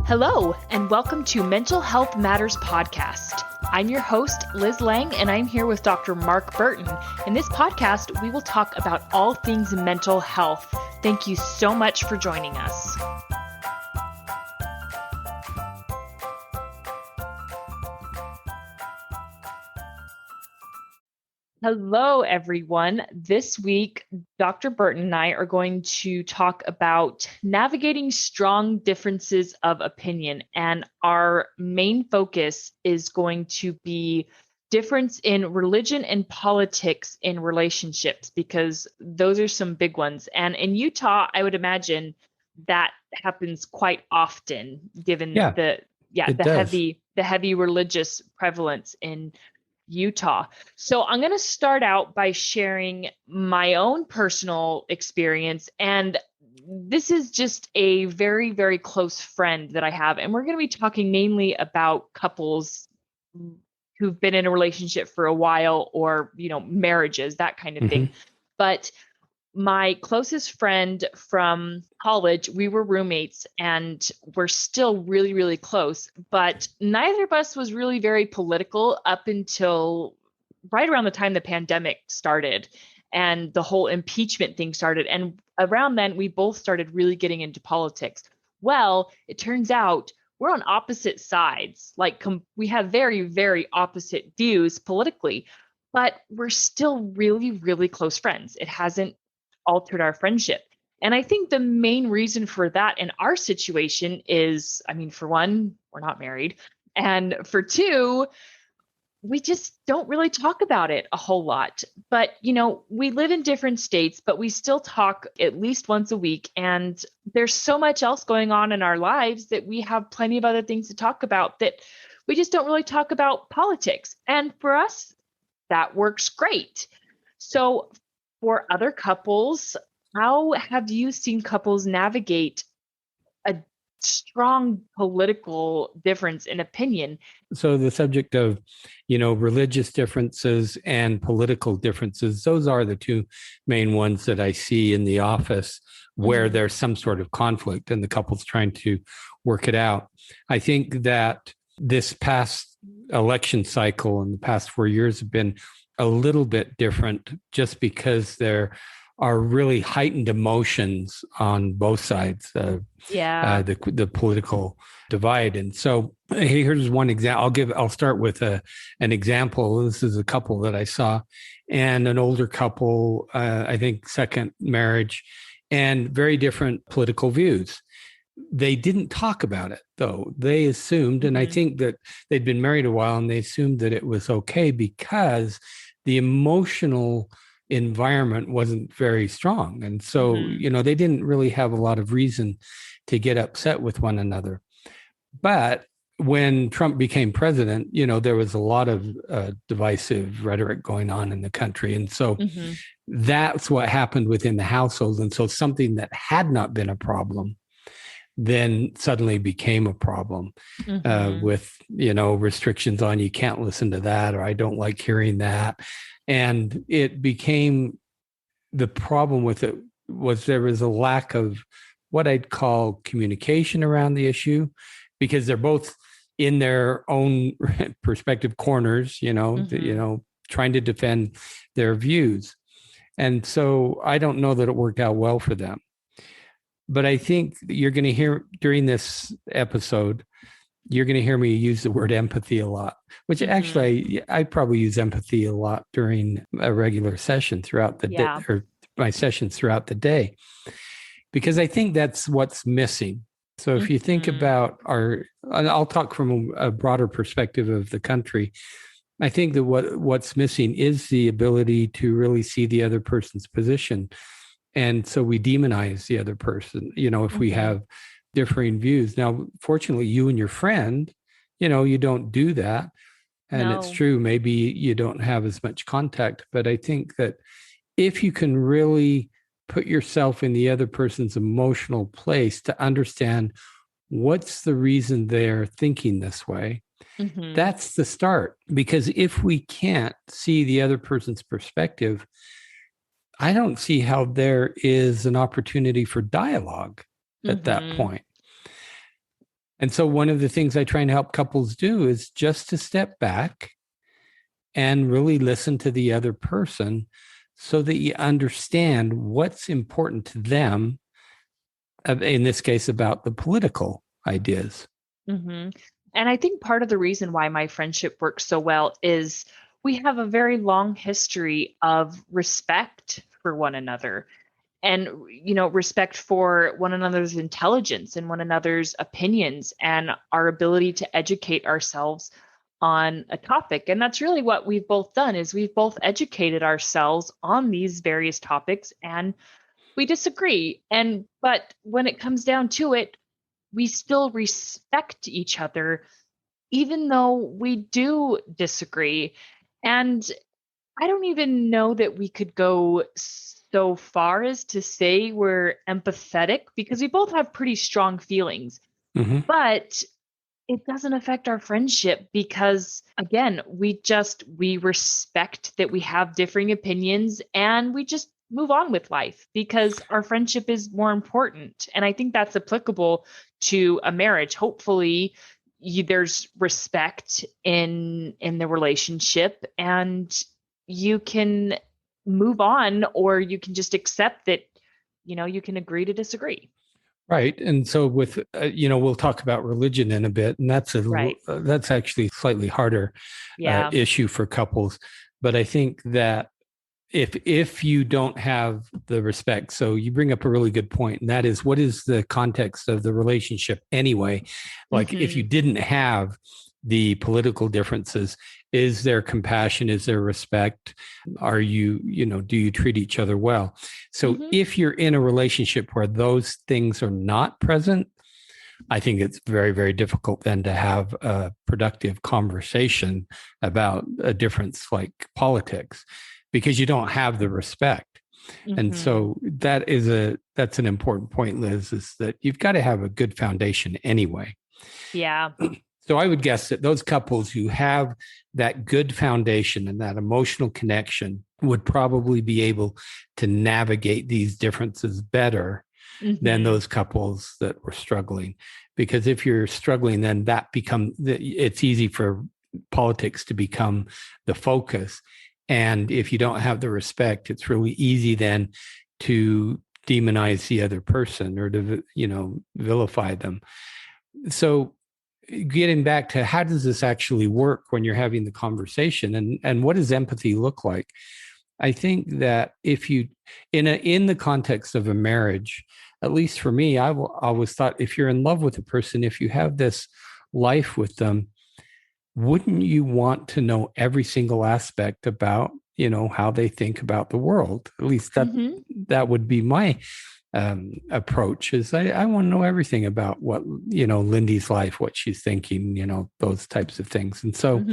Hello, and welcome to Mental Health Matters Podcast. I'm your host, Liz Lang, and I'm here with Dr. Mark Burton. In this podcast, we will talk about all things mental health. Thank you so much for joining us. Hello, everyone. This week, Dr. Burton and I are going to talk about navigating strong differences of opinion. And our main focus is going to be difference in religion and politics in relationships, because those are some big ones. And in Utah, I would imagine that happens quite often, given the heavy religious prevalence in Utah. So I'm going to start out by sharing my own personal experience. And this is just a very, very close friend that I have. And we're going to be talking mainly about couples who've been in a relationship for a while, or, marriages, that kind of thing. But my closest friend from college, we were roommates and we're still really, really close, but neither of us was really very political up until right around the time the pandemic started and the whole impeachment thing started. And around then, we both started really getting into politics. Well, it turns out we're on opposite sides. We have very, very opposite views politically, but we're still really, really close friends. It hasn't altered our friendship. And I think the main reason for that in our situation is, for one, we're not married. And for two, we just don't really talk about it a whole lot. But, we live in different states, but we still talk at least once a week. And there's so much else going on in our lives that we have plenty of other things to talk about, that we just don't really talk about politics. And for us, that works great. So for other couples, how have you seen couples navigate a strong political difference in opinion? So the subject of, religious differences and political differences, those are the two main ones that I see in the office where there's some sort of conflict and the couple's trying to work it out. I think that this past election cycle and the past 4 years have been a little bit different, just because there are really heightened emotions on both sides of the political divide. And so here's one example. I'll start with an example. This is a couple that I saw, and an older couple, I think second marriage, and very different political views. They didn't talk about it, though. They assumed, and I think that they'd been married a while, and they assumed that it was okay because the emotional environment wasn't very strong. And so, they didn't really have a lot of reason to get upset with one another. But when Trump became president, there was a lot of divisive rhetoric going on in the country. And so that's what happened within the household. And so something that had not been a problem then suddenly became a problem with, restrictions on, you can't listen to that, or I don't like hearing that. And it became, the problem with it was there was a lack of what I'd call communication around the issue, because they're both in their own perspective corners, trying to defend their views. And so I don't know that it worked out well for them. But I think you're going to hear during this episode, you're going to hear me use the word empathy a lot, which actually I probably use empathy a lot during a regular session throughout the day, or my sessions throughout the day, because I think that's what's missing. So if you think about I'll talk from a broader perspective of the country. I think that what's missing is the ability to really see the other person's position. And so we demonize the other person, if we have differing views. Now, fortunately, you and your friend, you don't do that. And It's true, maybe you don't have as much contact. But I think that if you can really put yourself in the other person's emotional place to understand what's the reason they're thinking this way, that's the start. Because if we can't see the other person's perspective, I don't see how there is an opportunity for dialogue at that point. And so one of the things I try and help couples do is just to step back and really listen to the other person so that you understand what's important to them, in this case, about the political ideas. Mm-hmm. And I think part of the reason why my friendship works so well is we have a very long history of respect for one another and, respect for one another's intelligence and one another's opinions and our ability to educate ourselves on a topic. And that's really what we've both done is we've both educated ourselves on these various topics, and we disagree. But when it comes down to it, we still respect each other, even though we do disagree. And I don't even know that we could go so far as to say we're empathetic because we both have pretty strong feelings. Mm-hmm. But it doesn't affect our friendship because, again, we respect that we have differing opinions and we just move on with life because our friendship is more important. And I think that's applicable to a marriage. Hopefully, there's respect in the relationship, and you can move on, or you can just accept that you can agree to disagree. Right. And so with, we'll talk about religion in a bit, and that's Right. that's actually a slightly harder Yeah. issue for couples. But I think that if you don't have the respect, so you bring up a really good point, and that is, what is the context of the relationship anyway? Like if you didn't have the political differences, is there compassion? Is there respect? Are you, do you treat each other well? So if you're in a relationship where those things are not present, I think it's very, very difficult then to have a productive conversation about a difference like politics, because you don't have the respect. And so that's an important point, Liz, is that you've got to have a good foundation anyway. Yeah. So I would guess that those couples who have that good foundation and that emotional connection would probably be able to navigate these differences better than those couples that were struggling. Because if you're struggling, then it's easy for politics to become the focus. And if you don't have the respect, it's really easy then to demonize the other person or to, vilify them. So getting back to how does this actually work when you're having the conversation, and what does empathy look like? I think that if you, in the context of a marriage, at least for me, I always thought if you're in love with a person, if you have this life with them, wouldn't you want to know every single aspect about, how they think about the world? At least that would be my approach, is I want to know everything about what, Lindy's life, what she's thinking, those types of things. And so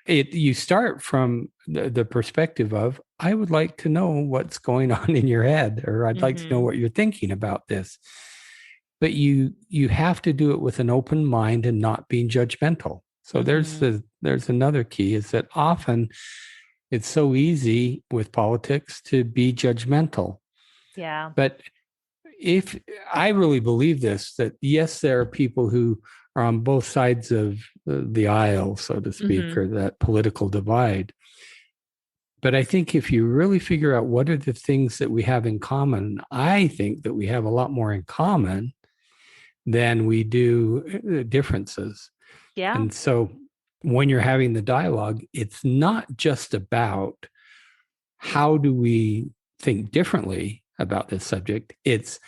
you start from the perspective of, I would like to know what's going on in your head, or I'd like to know what you're thinking about this. But you have to do it with an open mind and not being judgmental. So there's another key, is that often it's so easy with politics to be judgmental. Yeah. But if I really believe this, that yes, there are people who are on both sides of the aisle, so to speak, or that political divide. But I think if you really figure out what are the things that we have in common, I think that we have a lot more in common than we do differences. Yeah. And so when you're having the dialogue, it's not just about how do we think differently about this subject. It's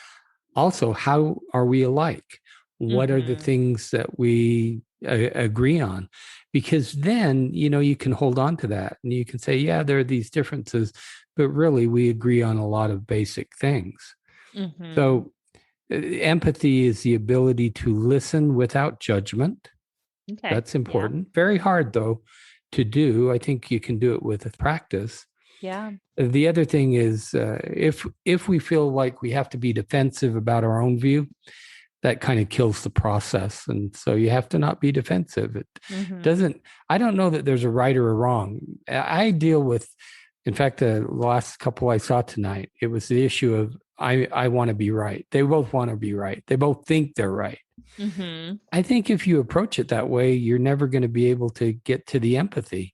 also, how are we alike? What are the things that we agree on? Because then, you can hold on to that and you can say, yeah, there are these differences, but really we agree on a lot of basic things. So empathy is the ability to listen without judgment. Okay. That's important. Yeah. Very hard, though, to do. I think you can do it with practice. Yeah. The other thing is, if we feel like we have to be defensive about our own view, that kind of kills the process. And so you have to not be defensive. It doesn't, I don't know that there's a right or a wrong. I deal with, in fact, the last couple I saw tonight, it was the issue of, I want to be right. They both want to be right. They both think they're right. Mm-hmm. I think if you approach it that way, you're never going to be able to get to the empathy,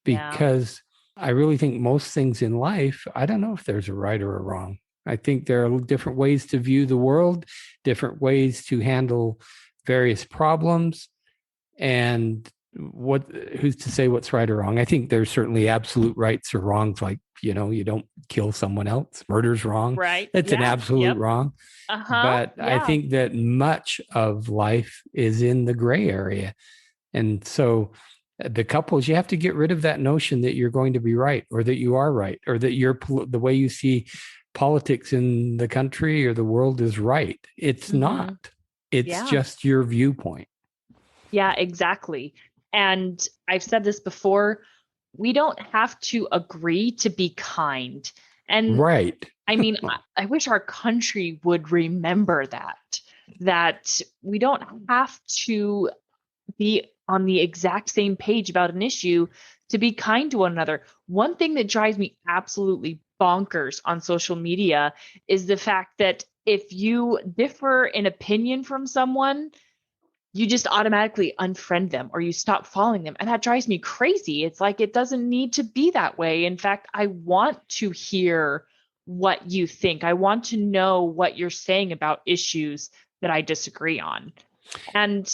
Yeah. because I really think most things in life, I don't know if there's a right or a wrong. I think there are different ways to view the world, different ways to handle various problems. And what who's to say what's right or wrong? I think there's certainly absolute rights or wrongs, like, you don't kill someone else. Murder's wrong. Right. That's an Yeah. absolute Yep. wrong. Uh-huh. But I Yeah. think that much of life is in the gray area. And so the couples, you have to get rid of that notion that you're going to be right, or that you are right, or that the way you see politics in the country or the world is right. It's Mm-hmm. not. It's Yeah. just your viewpoint. Yeah, exactly. And I've said this before, we don't have to agree to be kind. And Right. I mean, I wish our country would remember that we don't have to be on the exact same page about an issue to be kind to one another. One thing that drives me absolutely bonkers on social media is the fact that if you differ in opinion from someone, you just automatically unfriend them or you stop following them. And that drives me crazy. It's like it doesn't need to be that way. In fact, I want to hear what you think. I want to know what you're saying about issues that I disagree on. And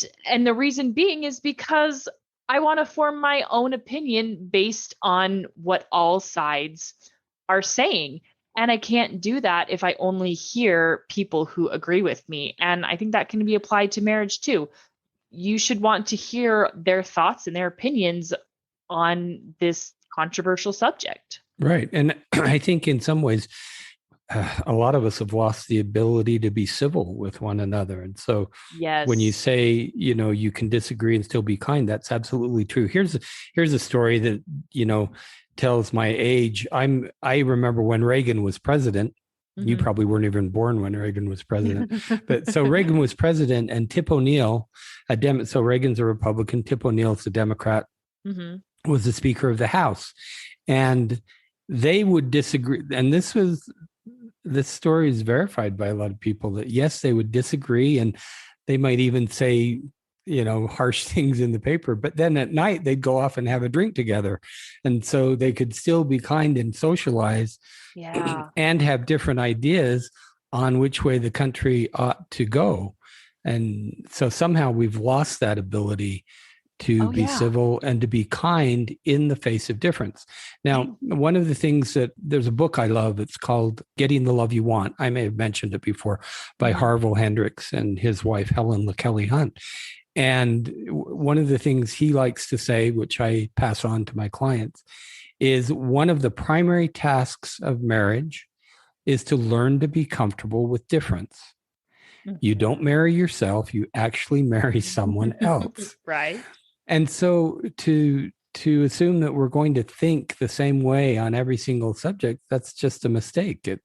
the reason being is because I want to form my own opinion based on what all sides are saying. And I can't do that if I only hear people who agree with me. And I think that can be applied to marriage too. You should want to hear their thoughts and their opinions on this controversial subject. Right. And I think in some ways, a lot of us have lost the ability to be civil with one another. And so when you Yes. say, you can disagree and still be kind, that's absolutely true. Here's a story that, tells my age. I remember when Reagan was president. You Mm-hmm. probably weren't even born when Reagan was president. But so Reagan was president, and Tip O'Neill, so Reagan's a Republican, Tip O'Neill's a Democrat, Mm-hmm. was the Speaker of the House. And they would disagree. And this story is verified by a lot of people that, yes, they would disagree, and they might even say, harsh things in the paper, but then at night they'd go off and have a drink together. And so they could still be kind and socialize Yeah. and have different ideas on which way the country ought to go. And so somehow we've lost that ability to Oh, be yeah. civil and to be kind in the face of difference. Now, one of the things that there's a book I love, it's called Getting the Love You Want. I may have mentioned it before, by Harville Hendrix and his wife, Helen LaKelly Hunt. And one of the things he likes to say, which I pass on to my clients, is one of the primary tasks of marriage is to learn to be comfortable with difference. You don't marry yourself, you actually marry someone else. Right. And so to assume that we're going to think the same way on every single subject, that's just a mistake. It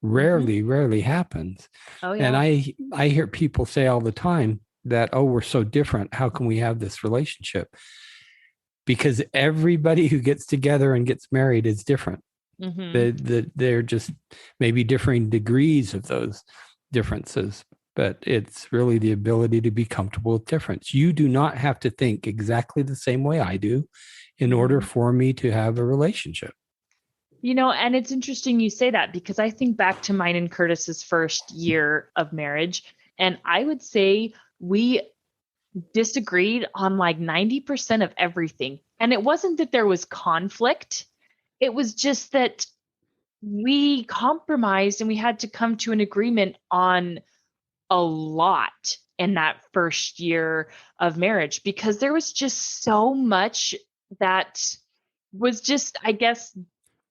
rarely happens. Oh, And yeah. I hear people say all the time that, oh, we're so different. How can we have this relationship? Because everybody who gets together and gets married is different. Mm-hmm. They're just maybe differing degrees of those differences, but it's really the ability to be comfortable with difference. You do not have to think exactly the same way I do in order for me to have a relationship. And it's interesting you say that because I think back to mine and Curtis's first year of marriage, and I would say we disagreed on like 90% of everything. And it wasn't that there was conflict, it was just that we compromised and we had to come to an agreement on a lot in that first year of marriage because there was just so much that was just, I guess,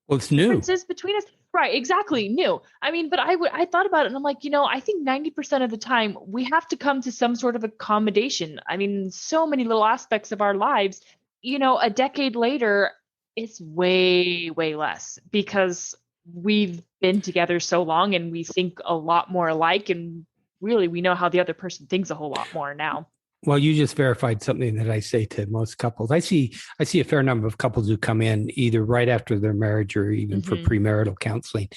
Well, it's new. differences between us. Right, exactly. New. I mean, but I thought about it and I'm like, I think 90% of the time we have to come to some sort of accommodation. I mean, so many little aspects of our lives, a decade later, it's way, way less because we've been together so long and we think a lot more alike and really we know how the other person thinks a whole lot more now. Well, you just verified something that I say to most couples. I see a fair number of couples who come in either right after their marriage or even for premarital counseling.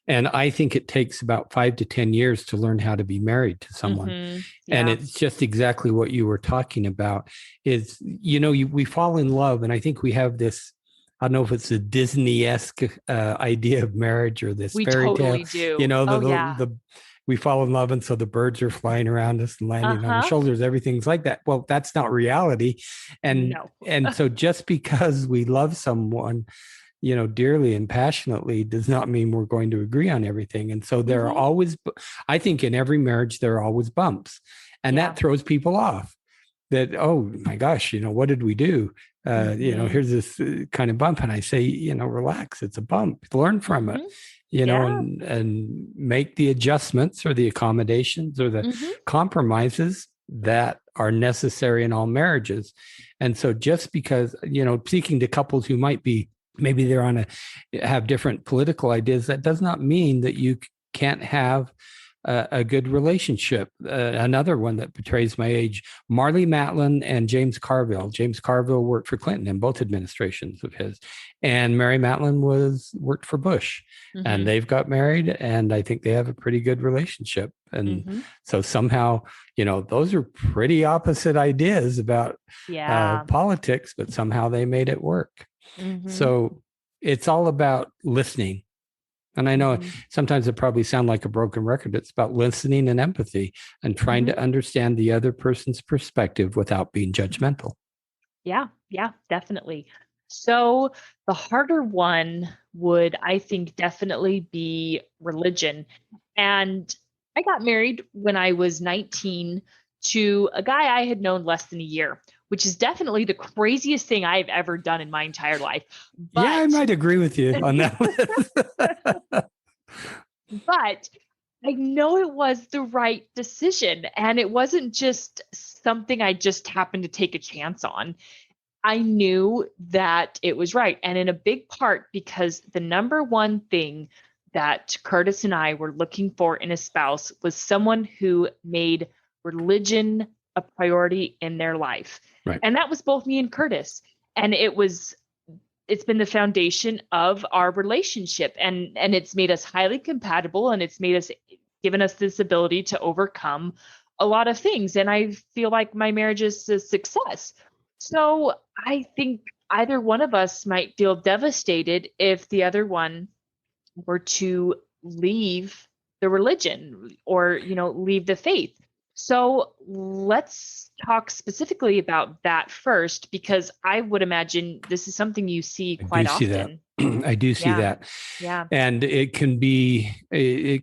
And I think it takes about 5 to 10 years to learn how to be married to someone. Yeah. And it's just exactly what you were talking about is, we fall in love. And I think we have this, I don't know if it's a Disney-esque idea of marriage or this fairy totally tale. do. We fall in love, and so the birds are flying around us and landing on our shoulders. Everything's like that. Well, that's not reality. And so just because we love someone, dearly and passionately does not mean we're going to agree on everything. And so there are always, I think in every marriage, there are always bumps, and that throws people off. That, oh my gosh, what did we do? Here's this kind of bump. And I say, relax, it's a bump, learn from it, and make the adjustments or the accommodations or the compromises that are necessary in all marriages. And so just because, speaking to couples who might be, maybe they're have different political ideas, that does not mean that you can't have a good relationship. Another one that betrays my age, Marlee Matlin and James Carville. James Carville worked for Clinton in both administrations of his, and Mary Matlin worked for Bush, and they've got married, and I think they have a pretty good relationship. And so somehow, those are pretty opposite ideas about politics, but somehow they made it work. So it's all about listening. And I know sometimes it probably sounds like a broken record. It's about listening and empathy and trying to understand the other person's perspective without being judgmental. Yeah, definitely. So the harder one would, I think, definitely be religion. And I got married when I was 19 to a guy I had known less than a year, which is definitely the craziest thing I've ever done in my entire life. But, I might agree with you on that. But I know it was the right decision. And it wasn't just something I just happened to take a chance on. I knew that it was right. And in a big part, because the number one thing that Curtis and I were looking for in a spouse was someone who made religion a priority in their life. Right. And that was both me and Curtis. And it's been the foundation of our relationship, and it's made us highly compatible, and it's given us this ability to overcome a lot of things. And I feel like my marriage is a success. So I think either one of us might feel devastated if the other one were to leave the religion or, leave the faith. So let's talk specifically about that first, because I would imagine this is something you see quite often. I do see that. Yeah. And it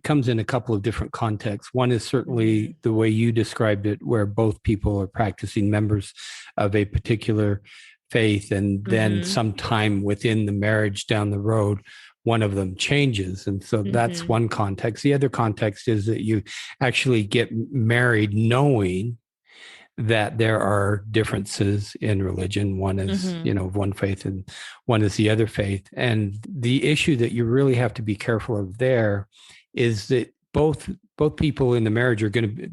comes in a couple of different contexts. One is certainly the way you described it, where both people are practicing members of a particular faith, and then sometime within the marriage down the road, one of them changes. And so that's one context. The other context is that you actually get married knowing that there are differences in religion. One is, one faith and one is the other faith. And the issue that you really have to be careful of there is that both people in the marriage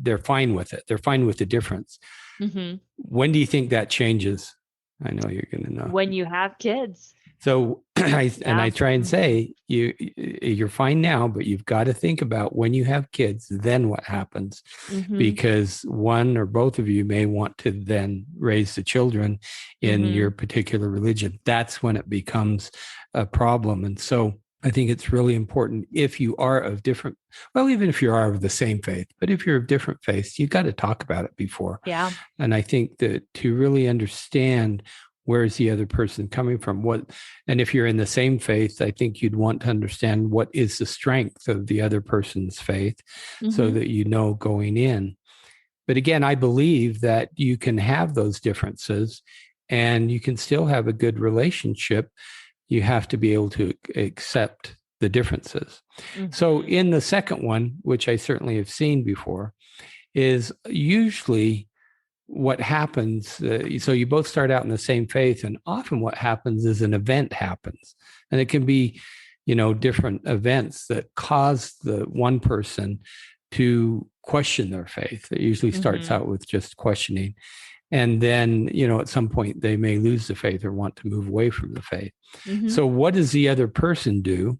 they're fine with it. They're fine with the difference. When do you think that changes? I know you're going to know. When you have kids. So I try and say, you're fine now, but you've got to think about when you have kids, then what happens? Because one or both of you may want to then raise the children in your particular religion. That's when it becomes a problem. And so I think it's really important, if you are of different, well, even if you are of the same faith, but if you're of different faiths, you got to talk about it before. Yeah. And I think that to really understand where is the other person coming from? And if you're in the same faith, I think you'd want to understand what is the strength of the other person's faith, so that you know going in. But again, I believe that you can have those differences and you can still have a good relationship. You have to be able to accept the differences. So in the second one, which I certainly have seen before, is usually what happens, so you both start out in the same faith, and often what happens is an event happens, and it can be, different events that cause the one person to question their faith. It usually starts out with just questioning. And then, at some point they may lose the faith or want to move away from the faith. So what does the other person do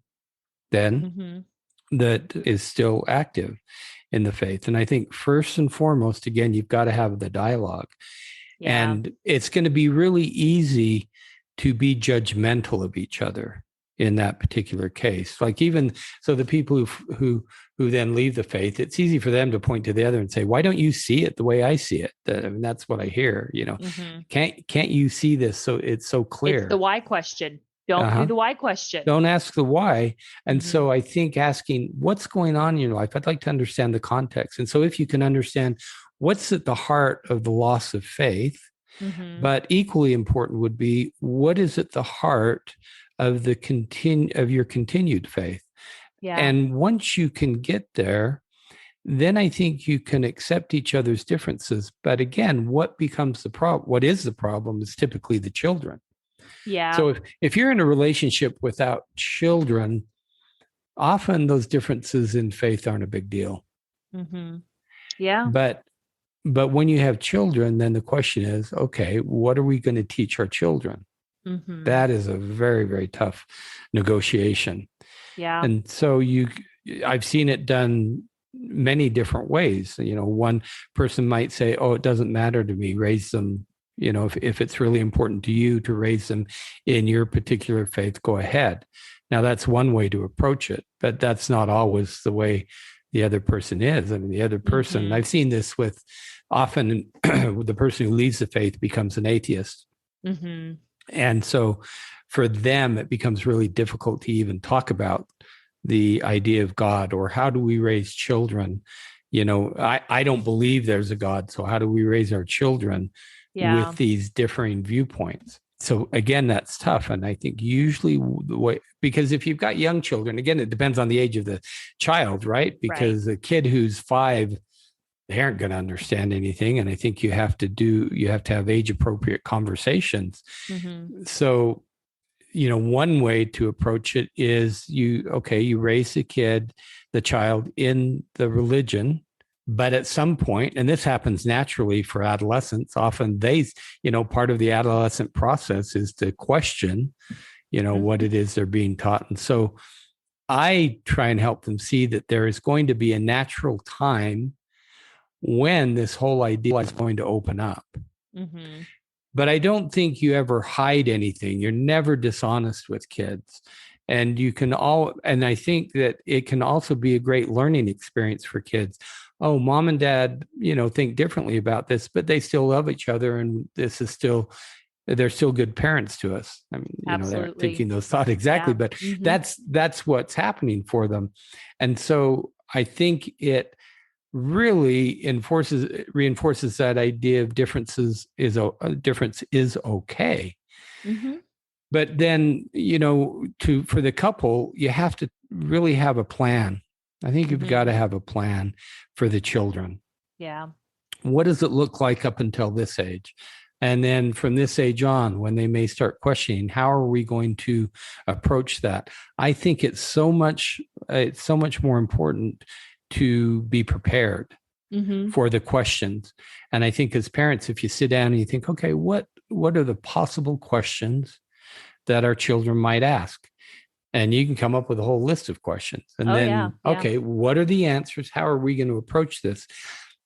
then that is still active in the faith? And I think first and foremost, again, you've got to have the dialogue. Yeah. And it's going to be really easy to be judgmental of each other in that particular case. Like, even so, the people who then leave the faith, it's easy for them to point to the other and say, why don't you see it the way I see it? I mean, that's what I hear, can't you see this? So it's so clear. It's the why question. Don't do the why question. Don't ask the why. And so I think asking what's going on in your life, I'd like to understand the context. And so if you can understand what's at the heart of the loss of faith, but equally important would be what is at the heart of your continued faith. Yeah. And once you can get there, then I think you can accept each other's differences. But again, what becomes the problem? What is the problem is typically the children. Yeah. So if you're in a relationship without children, often those differences in faith aren't a big deal. Yeah. But when you have children, then the question is, okay, what are we going to teach our children? That is a very, very tough negotiation. Yeah. And so I've seen it done many different ways. One person might say, oh, it doesn't matter to me, raise them. If it's really important to you to raise them in your particular faith, go ahead. Now, that's one way to approach it, but that's not always the way the other person is. I mean, the other person, I've seen this with often the person who leaves the faith becomes an atheist. And so for them, it becomes really difficult to even talk about the idea of God or how do we raise children. I don't believe there's a God. So how do we raise our children with these differing viewpoints? So again, that's tough. And I think usually the way, because if you've got young children, again, it depends on the age of the child, right? Because a kid who's 5, they aren't going to understand anything. And I think you have to have age appropriate conversations. So, one way to approach it is you raise the child in the religion, but at some point, and this happens naturally for adolescents, often part of the adolescent process is to question, what it is they're being taught. And so I try and help them see that there is going to be a natural time when this whole idea is going to open up. But I don't think you ever hide anything. You're never dishonest with kids. And and I think that it can also be a great learning experience for kids. Oh, mom and dad, think differently about this, but they still love each other. And they're still good parents to us. I mean, they're thinking those thoughts exactly, but that's what's happening for them. And so I think it really reinforces that idea of difference is okay. But then, for the couple, you have to really have a plan. I think you've got to have a plan for the children. Yeah. What does it look like up until this age? And then from this age on, when they may start questioning, how are we going to approach that? I think it's so much more important to be prepared for the questions. And I think as parents, if you sit down and you think, okay, what are the possible questions that our children might ask? And you can come up with a whole list of questions. And okay, what are the answers? How are we going to approach this?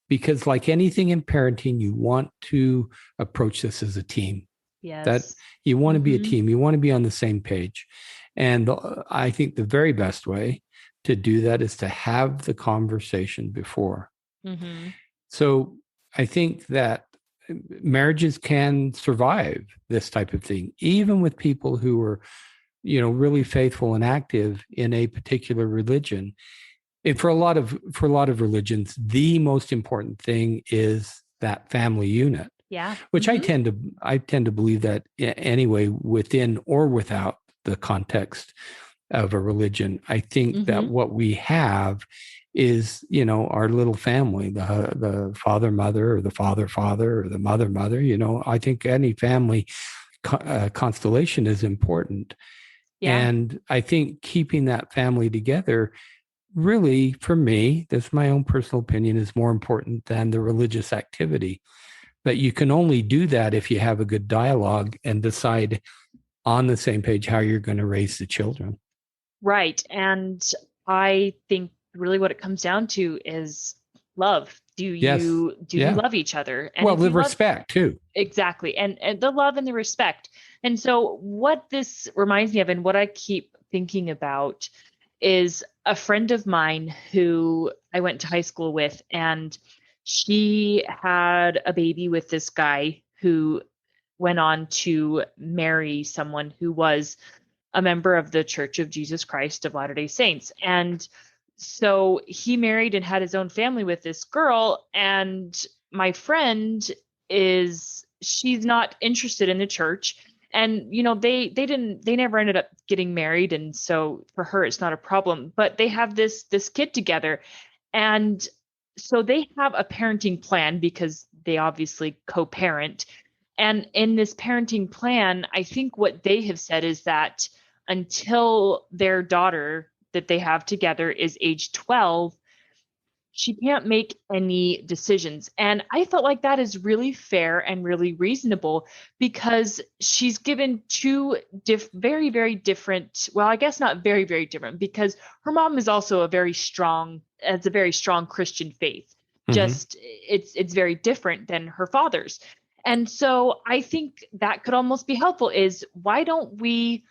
Because like anything in parenting, you want to approach this as a team. Yes. That you want to be a team. You want to be on the same page. And I think the very best way to do that is to have the conversation before. So I think that marriages can survive this type of thing, even with people who are, really faithful and active in a particular religion. And for a lot of religions, the most important thing is that family unit. Yeah. Which I tend to believe that anyway, within or without the context of a religion. I think that what we have is, our little family, the father, mother, or the father, or the mother, mother. I think any family constellation is important. Yeah. And I think keeping that family together really, for me, that's my own personal opinion, is more important than the religious activity. But you can only do that if you have a good dialogue and decide on the same page how you're going to raise the children. Right. And I think really what it comes down to is love. Yes. Do you Yeah. love each other? And Well, if the you love respect too. exactly, and the love and the respect. And so what this reminds me of and what I keep thinking about is a friend of mine who I went to high school with, and she had a baby with this guy who went on to marry someone who was a member of the Church of Jesus Christ of Latter-day Saints. And so he married and had his own family with this girl. And my friend she's not interested in the church. And they never ended up getting married. And so for her, it's not a problem. But they have this kid together. And so they have a parenting plan because they obviously co-parent. And in this parenting plan, I think what they have said is that until their daughter that they have together is age 12, she can't make any decisions. And I felt like that is really fair and really reasonable because she's given two very, very different, well, I guess not very, very different, because her mom is also has a very strong Christian faith. Mm-hmm. Just it's very different than her father's. And so I think that could almost be helpful is why don't we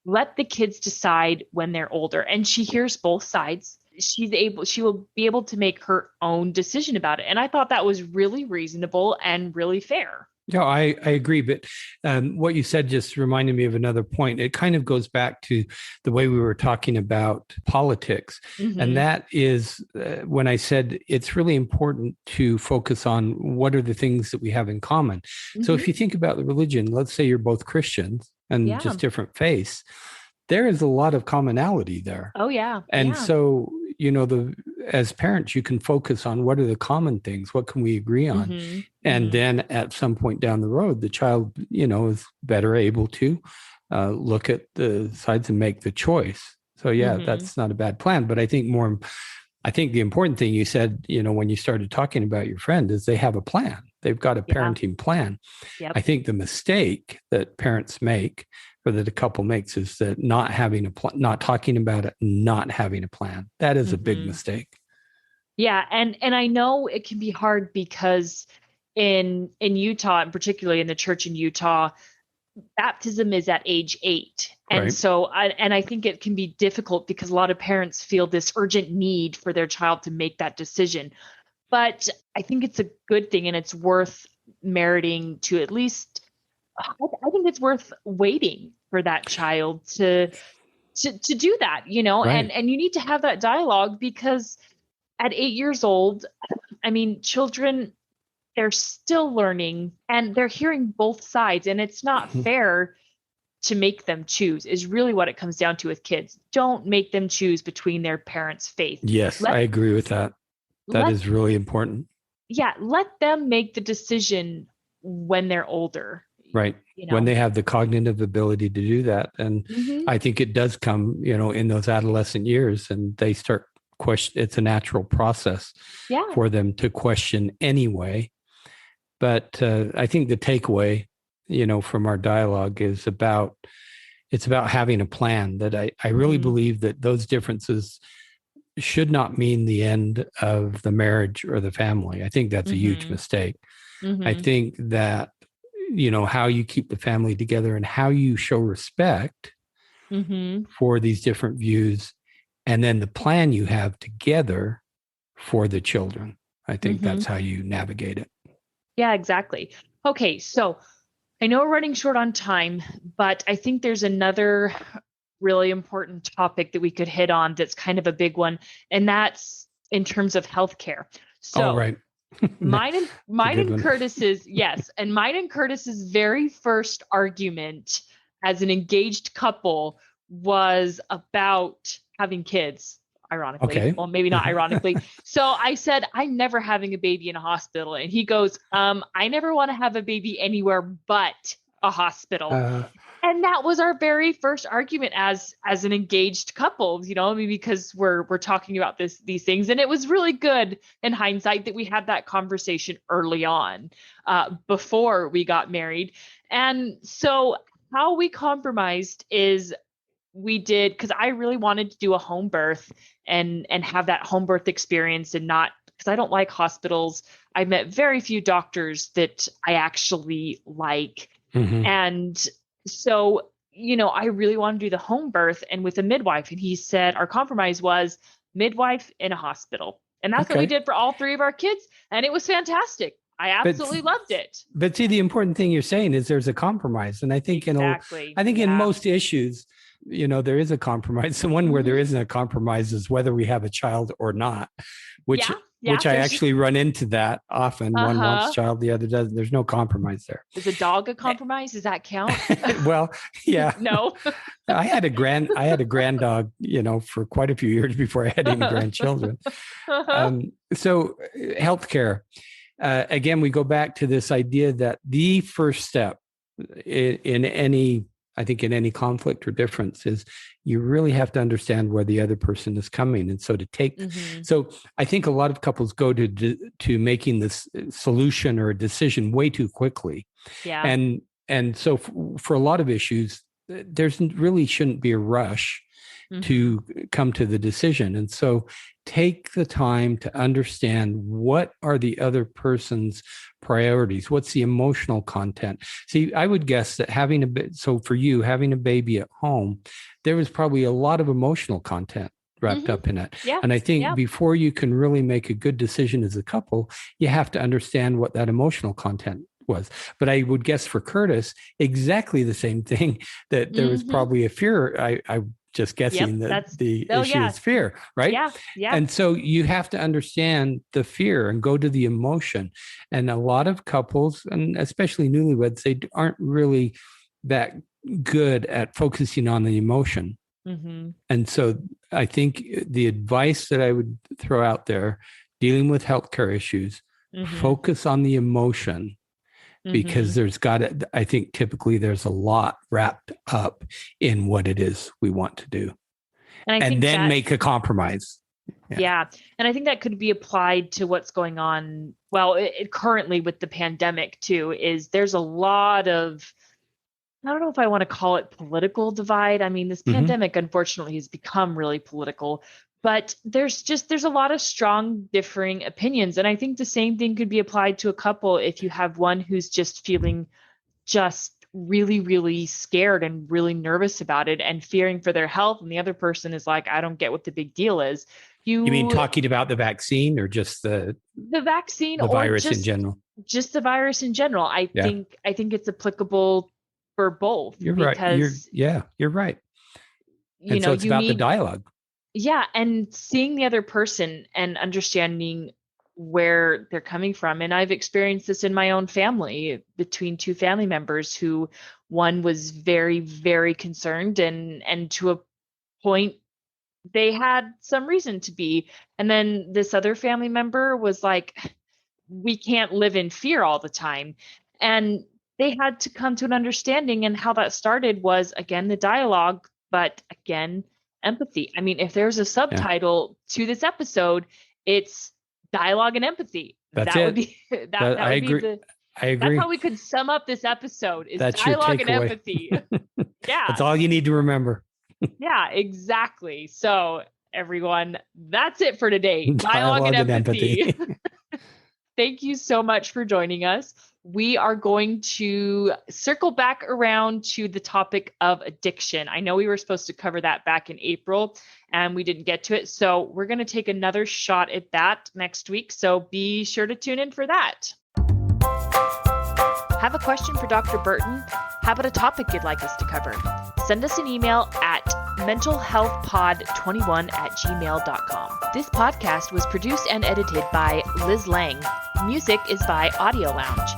let the kids decide when they're older? And she hears both sides. She will be able to make her own decision about it. And I thought that was really reasonable and really fair. Yeah, I agree. But what you said just reminded me of another point. It kind of goes back to the way we were talking about politics. Mm-hmm. And that is when I said it's really important to focus on what are the things that we have in common. Mm-hmm. So if you think about the religion, let's say you're both Christians and just different faiths, there is a lot of commonality there. Oh, yeah. And so, as parents, you can focus on what are the common things, what can we agree on? Mm-hmm. And then at some point down the road, the child, is better able to look at the sides and make the choice. So, that's not a bad plan. But I think the important thing you said, when you started talking about your friend is they have a plan. They've got a parenting plan. Yep. I think the mistake that parents make or that a couple makes is that not talking about it, not having a plan. That is a big mistake. Yeah. And I know it can be hard because in Utah, and particularly in the church in Utah, baptism is at age 8. And right. So I think it can be difficult because a lot of parents feel this urgent need for their child to make that decision. But I think it's a good thing and it's worth meriting to at least, I think it's worth waiting for that child to do that, right. and you need to have that dialogue because at 8 years old, I mean, children, they're still learning and they're hearing both sides, and it's not fair to make them choose is really what it comes down to with kids. Don't make them choose between their parents' faith. Yes, I agree with that. That is really important. Yeah, let them make the decision when they're older. Right. When they have the cognitive ability to do that. And I think it does come, in those adolescent years and they start question. It's a natural process for them to question anyway. But I think the takeaway, from our dialogue is about having a plan that I really believe that those differences should not mean the end of the marriage or the family. I think that's a huge mistake. I think that, how you keep the family together and how you show respect for these different views, and then the plan you have together for the children. I think that's how you navigate it. Yeah, exactly. Okay, so I know we're running short on time, but I think there's another really important topic that we could hit on that's kind of a big one, and that's in terms of healthcare. So right. mine and Curtis's, yes, and mine and Curtis's very first argument as an engaged couple was about having kids. Ironically, okay. Well, maybe not ironically. So I said, I'm never having a baby in a hospital. And he goes, I never want to have a baby anywhere but a hospital. And that was our very first argument as an engaged couple, because we're talking about these things. And it was really good in hindsight that we had that conversation early on, before we got married. And so how we compromised is because I really wanted to do a home birth and have that home birth experience, and not because I don't like hospitals. I met very few doctors that I actually like. Mm-hmm. And so, I really want to do the home birth and with a midwife. And he said our compromise was midwife in a hospital. And that's what we did for all 3 of our kids. And it was fantastic. I absolutely loved it. But see, the important thing you're saying is there's a compromise. And I think in most issues, there is a compromise. The one where there isn't a compromise is whether we have a child or not, which I actually run into that often. One wants a child, the other doesn't. There's no compromise there. Is a dog a compromise? Does that count? Well, yeah. No. I had a grand dog, for quite a few years before I had any grandchildren. So healthcare, again, we go back to this idea that the first step in any conflict or difference is you really have to understand where the other person is coming. And so so I think a lot of couples go to making this solution or a decision way too quickly. Yeah. And so for a lot of issues, there's really shouldn't be a rush to come to the decision. And so take the time to understand what are the other person's priorities. What's the emotional content? See, I would guess that having a baby at home, there was probably a lot of emotional content wrapped up in it. Yeah. And I think before you can really make a good decision as a couple, you have to understand what that emotional content was. But I would guess for Curtis, exactly the same thing, that there was probably a fear. I just guessing that the issue is fear, right? Yeah. Yeah. And so you have to understand the fear and go to the emotion. And a lot of couples, and especially newlyweds, they aren't really that good at focusing on the emotion. And so I think the advice that I would throw out there, dealing with healthcare issues, focus on the emotion. Because I think typically there's a lot wrapped up in what it is we want to do. And then make a compromise. Yeah. And I think that could be applied to what's going on. Well, currently with the pandemic too, is there's a lot of, I don't know if I want to call it political divide. I mean, this pandemic, unfortunately, has become really political. But there's a lot of strong differing opinions. And I think the same thing could be applied to a couple if you have one who's just feeling just really, really scared and really nervous about it and fearing for their health. And the other person is like, I don't get what the big deal is. You mean talking about the vaccine or just the vaccine, the virus in general? Just the virus in general. I think it's applicable for both. You're right. You're right. And so it's about the dialogue. Yeah. And seeing the other person and understanding where they're coming from. And I've experienced this in my own family between 2 family members who one was very, very concerned and to a point they had some reason to be. And then this other family member was like, we can't live in fear all the time. And they had to come to an understanding. And how that started was, again, the dialogue, but again, empathy. I mean, if there's a subtitle to this episode, it's dialogue and empathy. That's that it. Would be that I would agree. be I agree. That's how we could sum up this episode. Is That's dialogue your and takeaway. empathy. Yeah. That's all you need to remember. Yeah, exactly. So everyone, that's it for today. Dialogue and empathy. Thank you so much for joining us. We are going to circle back around to the topic of addiction. I know we were supposed to cover that back in April and we didn't get to it. So we're going to take another shot at that next week. So be sure to tune in for that. Have a question for Dr. Burton? How about a topic you'd like us to cover? Send us an email at mentalhealthpod21@gmail.com. This podcast was produced and edited by Liz Lang. Music is by Audio Lounge.